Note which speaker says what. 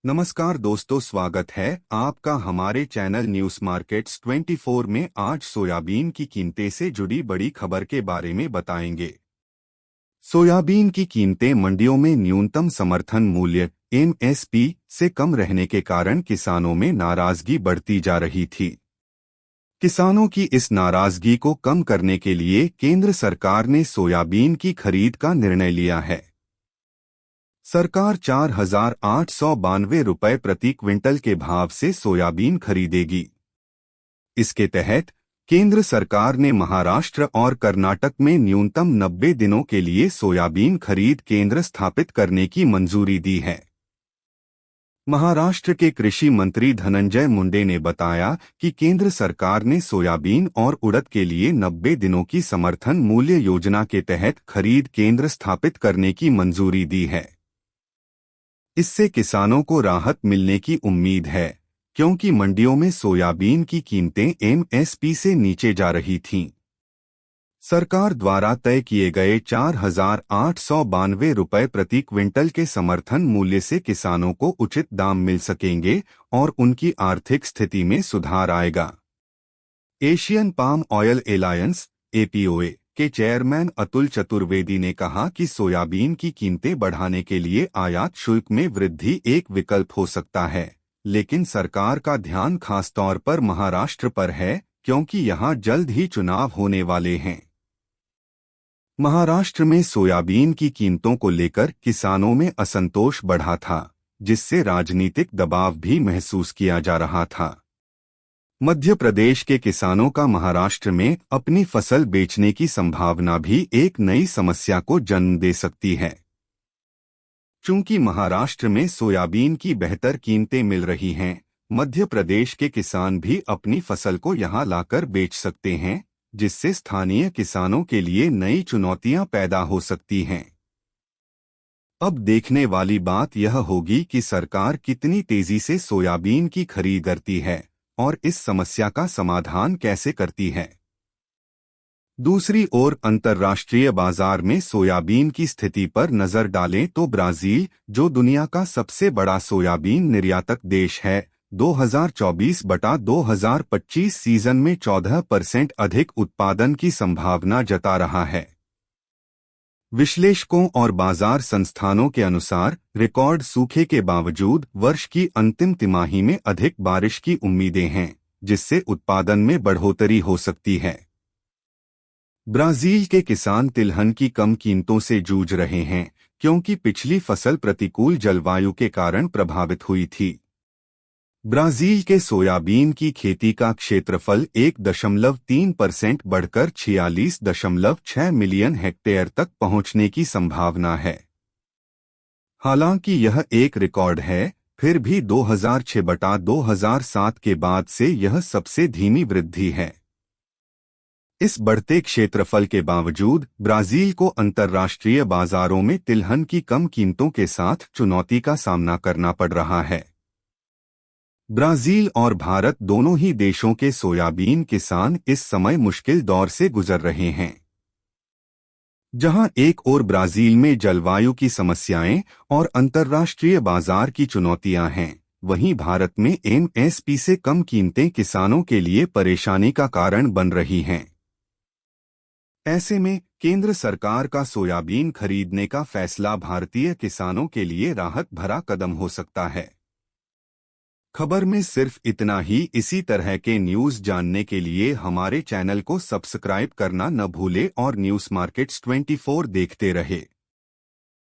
Speaker 1: नमस्कार दोस्तों, स्वागत है आपका हमारे चैनल न्यूज मार्केट्स 24 में। आज सोयाबीन की कीमतें से जुड़ी बड़ी खबर के बारे में बताएंगे। सोयाबीन की कीमतें मंडियों में न्यूनतम समर्थन मूल्य (एमएसपी) से कम रहने के कारण किसानों में नाराजगी बढ़ती जा रही थी। किसानों की इस नाराजगी को कम करने के लिए केंद्र सरकार ने सोयाबीन की खरीद का निर्णय लिया है। सरकार 4,892 रुपये प्रति क्विंटल के भाव से सोयाबीन खरीदेगी। इसके तहत केंद्र सरकार ने महाराष्ट्र और कर्नाटक में न्यूनतम 90 दिनों के लिए सोयाबीन खरीद केंद्र स्थापित करने की मंजूरी दी है। महाराष्ट्र के कृषि मंत्री धनंजय मुंडे ने बताया कि केंद्र सरकार ने सोयाबीन और उड़द के लिए 90 दिनों की समर्थन मूल्य योजना के तहत खरीद केंद्र स्थापित करने की मंजूरी दी है। इससे किसानों को राहत मिलने की उम्मीद है, क्योंकि मंडियों में सोयाबीन की कीमतें एमएसपी से नीचे जा रही थीं। सरकार द्वारा तय किए गए 4,892 रुपये प्रति क्विंटल के समर्थन मूल्य से किसानों को उचित दाम मिल सकेंगे और उनकी आर्थिक स्थिति में सुधार आएगा। एशियन पाम ऑयल एलायंस (एपीओए) के चेयरमैन अतुल चतुर्वेदी ने कहा कि सोयाबीन की कीमतें बढ़ाने के लिए आयात शुल्क में वृद्धि एक विकल्प हो सकता है, लेकिन सरकार का ध्यान खासतौर पर महाराष्ट्र पर है, क्योंकि यहां जल्द ही चुनाव होने वाले हैं। महाराष्ट्र में सोयाबीन की कीमतों को लेकर किसानों में असंतोष बढ़ा था, जिससे राजनीतिक दबाव भी महसूस किया जा रहा था। मध्य प्रदेश के किसानों का महाराष्ट्र में अपनी फसल बेचने की संभावना भी एक नई समस्या को जन्म दे सकती है। चूंकि महाराष्ट्र में सोयाबीन की बेहतर कीमतें मिल रही हैं, मध्य प्रदेश के किसान भी अपनी फसल को यहां लाकर बेच सकते हैं, जिससे स्थानीय किसानों के लिए नई चुनौतियां पैदा हो सकती हैं। अब देखने वाली बात यह होगी कि सरकार कितनी तेजी से सोयाबीन की खरीद करती है और इस समस्या का समाधान कैसे करती है। दूसरी ओर अंतर्राष्ट्रीय बाजार में सोयाबीन की स्थिति पर नजर डालें तो ब्राजील, जो दुनिया का सबसे बड़ा सोयाबीन निर्यातक देश है, 2024-2025 सीजन में 14% अधिक उत्पादन की संभावना जता रहा है। विश्लेषकों और बाजार संस्थानों के अनुसार रिकॉर्ड सूखे के बावजूद वर्ष की अंतिम तिमाही में अधिक बारिश की उम्मीदें हैं, जिससे उत्पादन में बढ़ोतरी हो सकती है। ब्राजील के किसान तिलहन की कम कीमतों से जूझ रहे हैं, क्योंकि पिछली फसल प्रतिकूल जलवायु के कारण प्रभावित हुई थी। ब्राजील के सोयाबीन की खेती का क्षेत्रफल 1.3% बढ़कर 46.6 मिलियन हेक्टेयर तक पहुंचने की संभावना है। हालांकि यह एक रिकॉर्ड है, फिर भी 2006-2007 के बाद से यह सबसे धीमी वृद्धि है। इस बढ़ते क्षेत्रफल के बावजूद ब्राजील को अंतर्राष्ट्रीय बाजारों में तिलहन की कम कीमतों के साथ चुनौती का सामना करना पड़ रहा है। ब्राजील और भारत दोनों ही देशों के सोयाबीन किसान इस समय मुश्किल दौर से गुजर रहे हैं। जहां एक ओर ब्राजील में जलवायु की समस्याएं और अंतर्राष्ट्रीय बाजार की चुनौतियां हैं, वहीं भारत में एमएसपी से कम कीमतें किसानों के लिए परेशानी का कारण बन रही हैं। ऐसे में केंद्र सरकार का सोयाबीन खरीदने का फैसला भारतीय किसानों के लिए राहत भरा कदम हो सकता है। खबर में सिर्फ इतना ही। इसी तरह के न्यूज़ जानने के लिए हमारे चैनल को सब्सक्राइब करना न भूले और न्यूज़ मार्केट्स 24 देखते रहे।